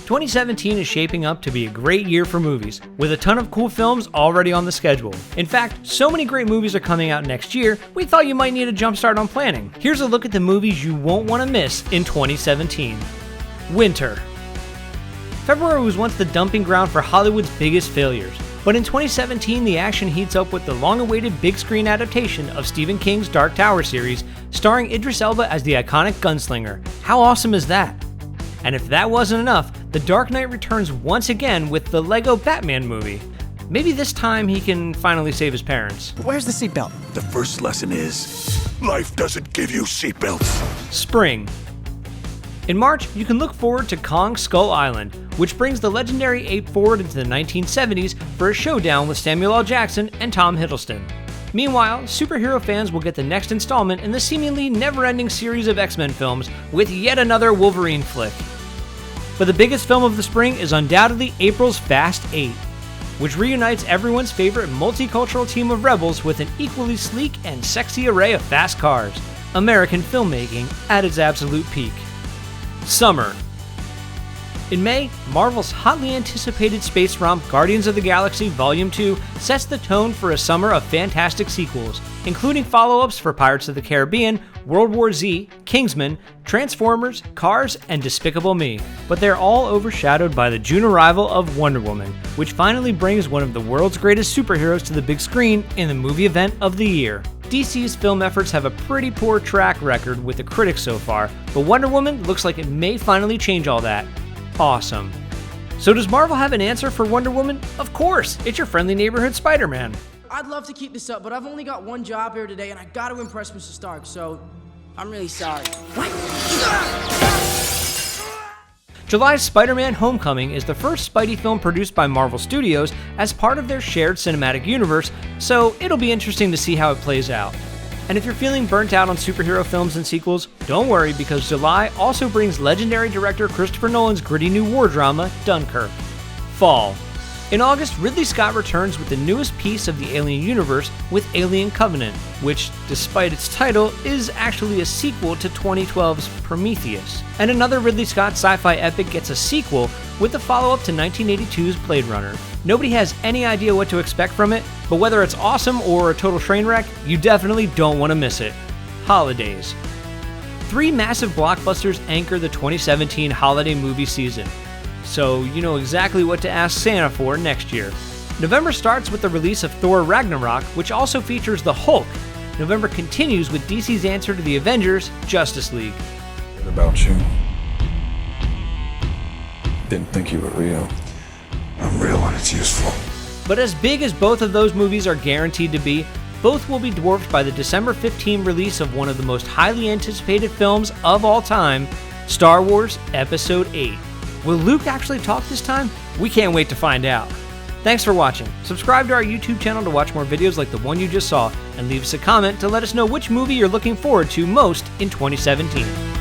2017 is shaping up to be a great year for movies, with a ton of cool films already on the schedule. In fact, so many great movies are coming out next year, we thought you might need a jumpstart on planning. Here's a look at the movies you won't want to miss in 2017. Winter. February was once the dumping ground for Hollywood's biggest failures, but in 2017 the action heats up with the long-awaited big screen adaptation of Stephen King's Dark Tower series, starring Idris Elba as the iconic gunslinger. How awesome is that? And if that wasn't enough, The Dark Knight returns once again with the Lego Batman movie. Maybe this time he can finally save his parents. Where's the seatbelt? The first lesson is, life doesn't give you seatbelts. Spring. In March, you can look forward to Kong Skull Island, which brings the legendary ape forward into the 1970s for a showdown with Samuel L. Jackson and Tom Hiddleston. Meanwhile, superhero fans will get the next installment in the seemingly never-ending series of X-Men films with yet another Wolverine flick. But the biggest film of the spring is undoubtedly April's Fast 8, which reunites everyone's favorite multicultural team of rebels with an equally sleek and sexy array of fast cars. American filmmaking at its absolute peak. Summer. In May, Marvel's hotly anticipated space romp Guardians of the Galaxy Volume 2 sets the tone for a summer of fantastic sequels, including follow-ups for Pirates of the Caribbean, World War Z, Kingsman, Transformers, Cars, and Despicable Me. But they're all overshadowed by the June arrival of Wonder Woman, which finally brings one of the world's greatest superheroes to the big screen in the movie event of the year. DC's film efforts have a pretty poor track record with the critics so far, but Wonder Woman looks like it may finally change all that. Awesome. So does Marvel have an answer for Wonder Woman? Of course, it's your friendly neighborhood Spider-Man. I'd love to keep this up, but I've only got one job here today, and I gotta impress Mr. Stark, so I'm really sorry. July's Spider-Man Homecoming is the first Spidey film produced by Marvel Studios as part of their shared cinematic universe, so it'll be interesting to see how it plays out. And if you're feeling burnt out on superhero films and sequels, don't worry, because July also brings legendary director Christopher Nolan's gritty new war drama, Dunkirk. Fall. In August, Ridley Scott returns with the newest piece of the Alien universe with Alien Covenant, which, despite its title, is actually a sequel to 2012's Prometheus. And another Ridley Scott sci-fi epic gets a sequel with the follow-up to 1982's Blade Runner. Nobody has any idea what to expect from it, but whether it's awesome or a total train wreck, you definitely don't want to miss it. Holidays. 3 massive blockbusters anchor the 2017 holiday movie season, so you know exactly what to ask Santa for next year. November starts with the release of Thor Ragnarok, which also features the Hulk. November continues with DC's answer to the Avengers, Justice League. What about you? Didn't think you were real. I'm real when it's useful. But as big as both of those movies are guaranteed to be, both will be dwarfed by the December 15 release of one of the most highly anticipated films of all time, Star Wars Episode 8. Will Luke actually talk this time? We can't wait to find out. Thanks for watching. Subscribe to our YouTube channel to watch more videos like the one you just saw, and leave us a comment to let us know which movie you're looking forward to most in 2017.